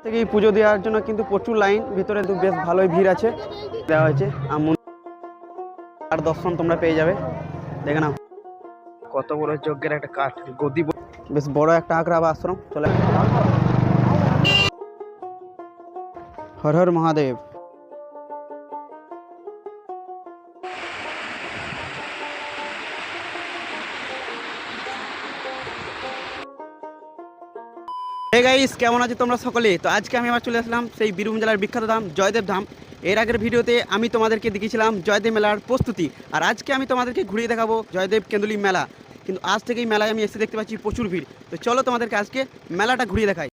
থেকে এই পুজো দেওয়ার জন্য কিন্তু প্রচুর লাইন, ভিতরে তো বেশ ভালোই ভিড় আছে দেওয়া হয়েছে। আর দর্শন তোমরা পেয়ে যাবে। দেখে নাও কত বড় যজ্ঞের একটা কাঠ গদি, বেশ বড় একটা আগ্রা বা আশ্রম। চলে হর হর মহাদেব। হে গাইস, কেমন আছো তোমরা সকলে? তো আজকে আমি আবার চলে আসলাম সেই বীরভূম জেলার বিখ্যাত ধাম জয়দেব ধাম। এর আগের ভিডিওতে আমি তোমাদেরকে দেখিয়েছিলাম জয়দেব মেলার প্রস্তুতি, আর আজকে আমি তোমাদেরকে ঘুরিয়ে দেখাবো জয়দেব কেন্দুলি মেলা। কিন্তু আজ থেকেই মেলায় আমি এসে দেখতে পাচ্ছি প্রচুর ভিড়। তো চলো তোমাদেরকে আজকে মেলাটা ঘুরিয়ে দেখাই।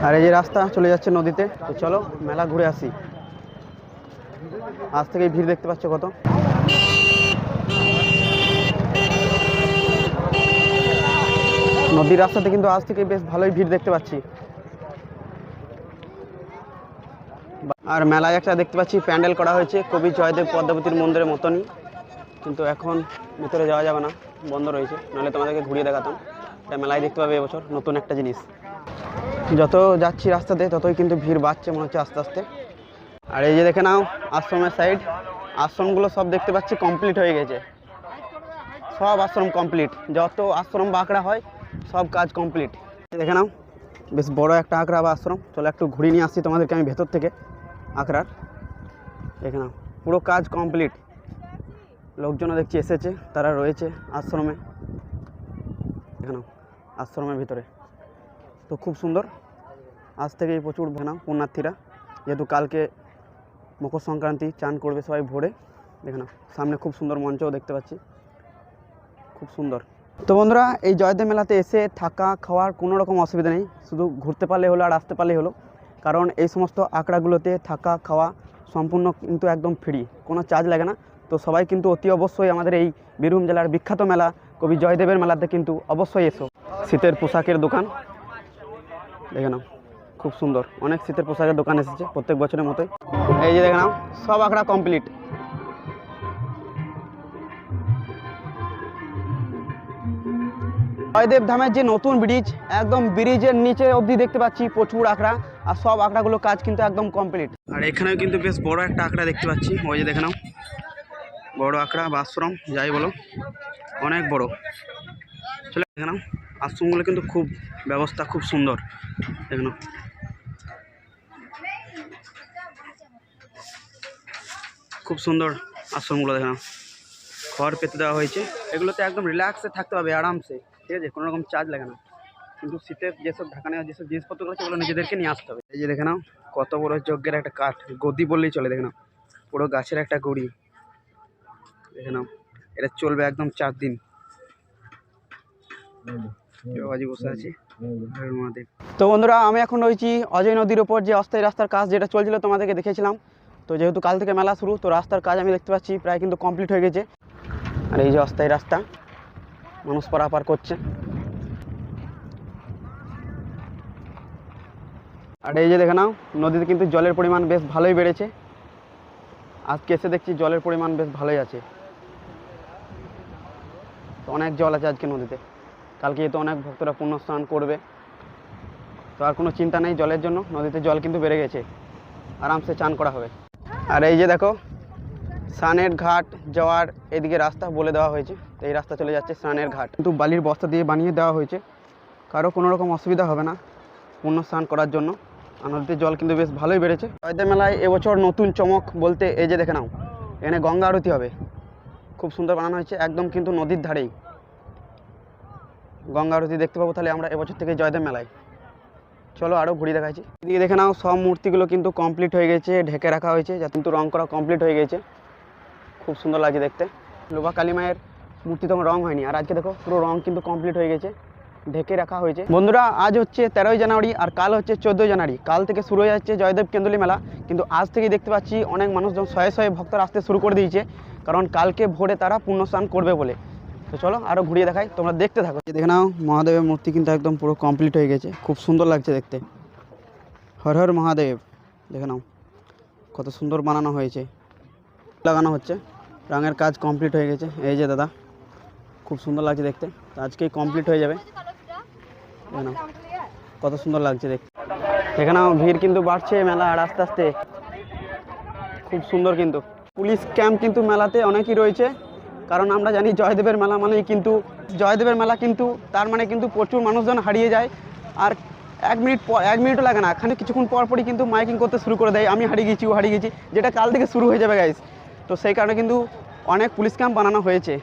আর এই যে রাস্তা চলে যাচ্ছে নদীতে, তো চলো মেলা ঘুরে আসি। আজ থেকেই ভিড় দেখতে পাচ্ছ কত। নদীর রাস্তাতে কিন্তু আজ থেকে বেশ ভালোই ভিড় দেখতে পাচ্ছি। আর মেলায় একটা দেখতে পাচ্ছি প্যান্ডেল করা হয়েছে কবি জয়দেব পদ্মাবতীর মন্দিরের মতনই, কিন্তু এখন ভিতরে যাওয়া যাবে না, বন্ধ রয়েছে, নাহলে তোমাদেরকে ঘুরিয়ে দেখাতাম। এটা মেলায় দেখতে পাবে এবছর নতুন একটা জিনিস। যত যাচ্ছি রাস্তাতে ততই কিন্তু ভিড় বাড়ছে মনে হচ্ছে আস্তে আস্তে। আর এই যে দেখে নাও আশ্রমের সাইড, আশ্রমগুলো সব দেখতে পাচ্ছি কমপ্লিট হয়ে গেছে। সব আশ্রম কমপ্লিট, যত আশ্রম বা আখড়া হয় সব কাজ কমপ্লিট। দেখে নাও বেশ বড় একটা আখড়া বা আশ্রম। চলো একটু ঘুরিয়ে নিয়ে আসছি তোমাদেরকে আমি ভেতর থেকে আখড়ার। দেখে নাও পুরো কাজ কমপ্লিট, লোকজনও দেখছি এসেছে, তারা রয়েছে আশ্রমে। দেখে নাও আশ্রমের ভিতরে তো খুব সুন্দর। আজ থেকেই প্রচুর নাও পুণ্যার্থীরা, যেহেতু কালকে মকর সংক্রান্তি, চান করবে সবাই ভোরে। দেখে নাও সামনে খুব সুন্দর মঞ্চও দেখতে পাচ্ছি, খুব সুন্দর। তো বন্ধুরা, এই জয়দেব মেলাতে এসে থাকা খাওয়ার কোনো রকম অসুবিধা নেই, শুধু ঘুরতে পারলে হলো আর আসতে পারলেই হলো। কারণ এই সমস্ত আখড়াগুলোতে থাকা খাওয়া সম্পূর্ণ কিন্তু একদম ফ্রি, কোনো চার্জ লাগে না। তো সবাই কিন্তু অতি অবশ্যই আমাদের এই বীরভূম জেলার বিখ্যাত মেলা কবি জয়দেবের মেলাতে কিন্তু অবশ্যই এসো। শীতের পোশাকের দোকান দেখে নাও খুব সুন্দর, অনেক শীতের পোশাকের দোকান এসেছে প্রত্যেক বছরের মতোই। এই যে দেখে নাও সব আখড়া কমপ্লিট। জয়দেব ধামের যে নতুন ব্রিজ, একদম ব্রিজের নিচে অবধি দেখতে পাচ্ছি প্রচুর আখড়া, আর সব আখড়াগুলো কাজ কিন্তু একদম কমপ্লিট। আর এখানেও কিন্তু বেশ বড় একটা আখড়া দেখতে পাচ্ছি, ওই যে দেখে নাও বড় আখড়া বা আশ্রম যাই বলো, অনেক বড়। চলে দেখে নাও আশ্রমগুলো কিন্তু খুব ব্যবস্থা খুব সুন্দর। দেখে নাও খুব সুন্দর আশ্রমগুলো, দেখে নাও ঘর পেতে দেওয়া হয়েছে। এগুলোতে একদম রিল্যাক্সে থাকতে হবে আরামসে, ঠিক আছে, কোনো রকম চার্জ লাগে না। কিন্তু শীতের যেসব ঢাকা নেওয়া যেসব জিনিসপত্রগুলো আছে ওগুলো নিজেদেরকে নিয়ে আসতে হবে। এই যে দেখে নাও কত বড় যজ্ঞের একটা কাঠ গদি বললেই চলে। দেখে নাও পুরো গাছের একটা গড়ি, দেখে নাও এটা চলবে একদম 4 দিন। বসে আছি। তো বন্ধুরা, আমি এখন রয়েছি অজয় নদীর ওপর যে অস্থায়ী রাস্তার কাজ যেটা চলছিল তোমাদেরকে দেখেছিলাম। তো যেহেতু কাল থেকে মেলা শুরু, তো রাস্তার কাজ আমি দেখতে পাচ্ছি প্রায় কিন্তু কমপ্লিট হয়ে গেছে। আর এই যে অস্থায়ী রাস্তা, মানুষ পারাপার করছে। আর এই যে দেখে নাও নদীতে কিন্তু জলের পরিমাণ বেশ ভালোই বেড়েছে। আজকে এসে দেখছি জলের পরিমাণ বেশ ভালোই আছে, তো অনেক জল আছে আজকে নদীতে। কালকে তো অনেক ভক্তরা পুণ্য স্নান করবে, তো আর কোনো চিন্তা নেই জলের জন্য। নদীতে জল কিন্তু বেড়ে গেছে, আরামসে চান করা হবে। আর এই যে দেখো স্নানের ঘাট যাওয়ার এদিকে রাস্তা বলে দেওয়া হয়েছে, তো এই রাস্তা চলে যাচ্ছে স্নানের ঘাট, কিন্তু বালির বস্তা দিয়ে বানিয়ে দেওয়া হয়েছে, কারো কোনো রকম অসুবিধা হবে না পুণ্য স্নান করার জন্য। আর নদীতে জল কিন্তু বেশ ভালোই বেড়েছে। জয়দেব মেলায় এবছর নতুন চমক বলতে এই যে দেখে নাও এখানে গঙ্গা আরতি হবে, খুব সুন্দর বানানো হয়েছে, একদম কিন্তু নদীর ধারেই গঙ্গা আরতি দেখতে পাবো তাহলে আমরা এবছর থেকে জয়দেব মেলায়। চলো আরও ঘুরিয়ে দেখাচ্ছি। এদিকে দেখে নাও সব মূর্তিগুলো কিন্তু কমপ্লিট হয়ে গেছে, ঢেকে রাখা হয়েছে, যা কিন্তু রং করা কমপ্লিট হয়ে গেছে, খুব সুন্দর লাগছে দেখতে। লোবা কালী মায়ের মূর্তি তখন রং হয়নি, আর আজকে দেখো পুরো রং কিন্তু কমপ্লিট হয়ে গেছে, ঢেকে রাখা হয়েছে। বন্ধুরা, আজ হচ্ছে 13ই জানুয়ারি আর কাল হচ্ছে 14ই জানুয়ারি। কাল থেকে শুরু হয়ে যাচ্ছে জয়দেব কেন্দুলি মেলা, কিন্তু আজ থেকেই দেখতে পাচ্ছি অনেক মানুষজন শয়ে শয়ে ভক্তরা আসতে শুরু করে দিয়েছে, কারণ কালকে ভোরে তারা পুণ্য স্নান করবে বলে। তো চলো আরও ঘুরিয়ে দেখাই, তোমরা দেখতে থাকো। দেখে নাও মহাদেবের মূর্তি কিন্তু একদম পুরো কমপ্লিট হয়ে গেছে, খুব সুন্দর লাগছে দেখতে। হর হর মহাদেব। দেখে নাও কত সুন্দর বানানো হয়েছে, লাগানো হচ্ছে, রঙের কাজ কমপ্লিট হয়ে গেছে। এই যে দাদা খুব সুন্দর লাগছে দেখতে, আজকেই কমপ্লিট হয়ে যাবে। দেখে নাও কত সুন্দর লাগছে দেখতে। এখানেও ভিড় কিন্তু বাড়ছে মেলা আর আস্তে আস্তে খুব সুন্দর। কিন্তু পুলিশ ক্যাম্প কিন্তু মেলাতে অনেকই রয়েছে, কারণ আমরা জানি জয়দেবের মেলা মানেই কিন্তু জয়দেবের মেলা, কিন্তু তার মানে কিন্তু প্রচুর মানুষজন হারিয়ে যায়। আর এক মিনিটও লাগে না, কিছুক্ষণ পর পরই কিন্তু মাইকিং করতে শুরু করে দেয়, আমি হারিয়ে গেছি, ও হারিয়ে গেছি, যেটা কাল থেকে শুরু হয়ে যাবে গাইস। তো সেই কারণে কিন্তু অনেক পুলিশ ক্যাম্প বানানো হয়েছে।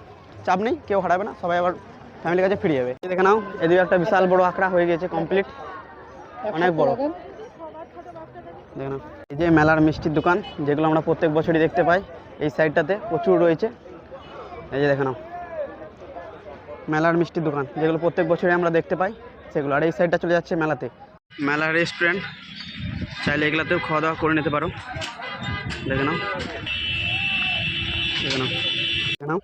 চাপ নেই, কেউ হারাবে না, সবাই আবার ফ্যামিলির কাছে ফিরে যাবে। দেখে নাও, এদিকে একটা বিশাল বড় আখড়া হয়ে গেছে কমপ্লিট, অনেক বড়। দেখে নাও, এই যে মেলার মিষ্টির দোকান, যেগুলো আমরা প্রত্যেক বছরই দেখতে পাই, এই সাইডটাতে প্রচুর রয়েছে। এই যে দেখে নাও, মেলার মিষ্টির দোকান যেগুলো প্রত্যেক বছরই আমরা দেখতে পাই সেগুলো। আর এই সাইডটা চলে যাচ্ছে মেলাতে, মেলার রেস্টুরেন্ট, চাইলে এগুলাতেও খাওয়া দাওয়া করে নিতে পারো। দেখে নাও, দেখে নাও, দেখে নাও,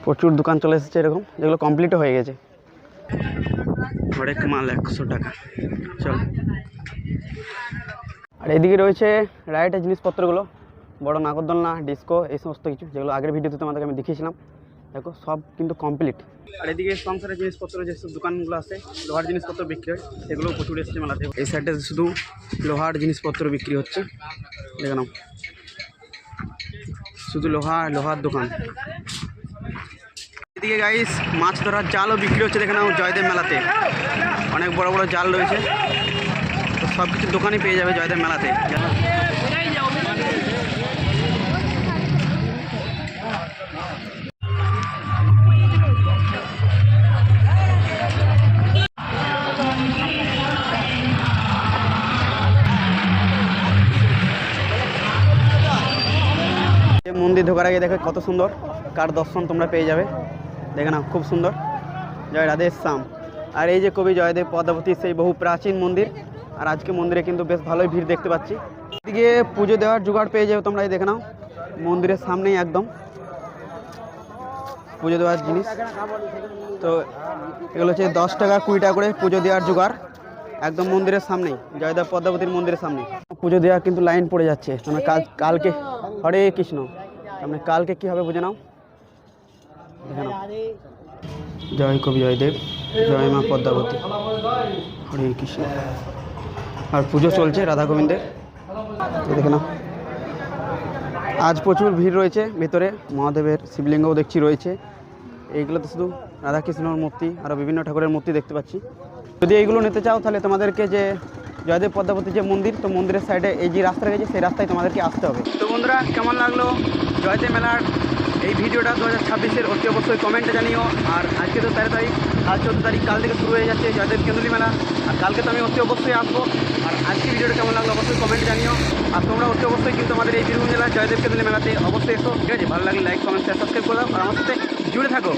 প্রচুর দোকান চলে এসেছে এরকম, যেগুলো কমপ্লিটও হয়ে গেছে। হরেক মাল 100 টাকা। চল, আর এদিকে রয়েছে রাইডের জিনিসপত্রগুলো, বড় নাগরদোলনা, ডিস্কো, এই সমস্ত কিছু, যেগুলো আগের ভিডিওতে তোমাদেরকে আমি দেখিয়েছিলাম। দেখো সব কিন্তু কমপ্লিট। আর এদিকে সংসারের জিনিসপত্র যেসব দোকানগুলো আছে, লোহার জিনিসপত্র বিক্রি হয়, সেগুলো প্রচুর এসেছে মেলাতে। এই সাইডে শুধু লোহার জিনিসপত্র বিক্রি হচ্ছে, দেখে নাও, শুধু লোহার দোকান। এদিকে গাইস মাছ ধরার জালও বিক্রি হচ্ছে, দেখে নাও, জয়দেব মেলাতে অনেক বড় বড় জাল রয়েছে। তো সব কিছু দোকানই পেয়ে যাবে জয়দেব মেলাতে। মন্দির ঢোকার আগে দেখো কত সুন্দর কার দর্শন তোমরা পেয়ে যাবে, দেখে নাও, খুব সুন্দর। জয় রাধে শ্যাম। আর এই যে কবি জয়দেব পদ্মাবতী, সেই বহু প্রাচীন মন্দির। আর আজকে মন্দিরে কিন্তু বেশ ভালোই ভিড় দেখতে পাচ্ছি। এদিকে পুজো দেওয়ার জোগাড় পেয়ে যাবে তোমরা, এই দেখে নাও, মন্দিরের সামনেই একদম পুজো দেওয়ার জিনিস। তো এগুলো হচ্ছে 10 টাকা 20 টাকা করে পুজো দেওয়ার জোগাড়, একদম মন্দিরের সামনেই, জয়দেব পদ্মাবতীর মন্দিরের সামনে। পুজো দেওয়ার কিন্তু লাইন পড়ে যাচ্ছে, তোমরা কালকে হরে কৃষ্ণ, তারপরে কালকে কী হবে বুঝে নাও, দেখে নাও। জয় কবি জয়দেব, জয় মা পদ্মাবতী, হরে কৃষ্ণ। আর পুজো চলছে রাধা গোবিন্দের, দেখে নাও। আজ প্রচুর ভিড় রয়েছে ভিতরে, মহাদেবের শিবলিঙ্গও দেখছি রয়েছে। এইগুলোতে শুধু রাধাকৃষ্ণর মূর্তি, আরও বিভিন্ন ঠাকুরের মূর্তি দেখতে পাচ্ছি। যদি এইগুলো নিতে চাও তাহলে তোমাদেরকে যে জয়দেব পদ্মাবতী যে মন্দির, তো মন্দিরের সাইডে এই যে রাস্তা গেছে, সেই রাস্তায় তোমাদেরকে আসতে হবে। তো বন্ধুরা, কেমন লাগলো জয়দেব মেলার এই ভিডিওটা 2026-এর অতি অবশ্যই কমেন্টে জানিও। আর আজকে তো 13 তারিখ, আজ 14 তারিখ, কাল থেকে শুরু হয়ে যাচ্ছে জয়দেব কেন্দুলি মেলা। আর কালকে তো আমি অতি অবশ্যই আসবো। আর আজকে ভিডিওটা কেমন লাগলো অবশ্যই কমেন্টে জানিও। আর তোমরা অতি অবশ্যই কিন্তু আমাদের এই বীরভূম জেলার জয়দেব কেন্দুলি মেলাতে অবশ্যই এসো, ঠিক আছে? ভালো লাগলে লাইক, কমেন্ট, শেয়ার, সাবস্ক্রাইব করে দাও, আর আমার সাথে জুড়ে থাকো।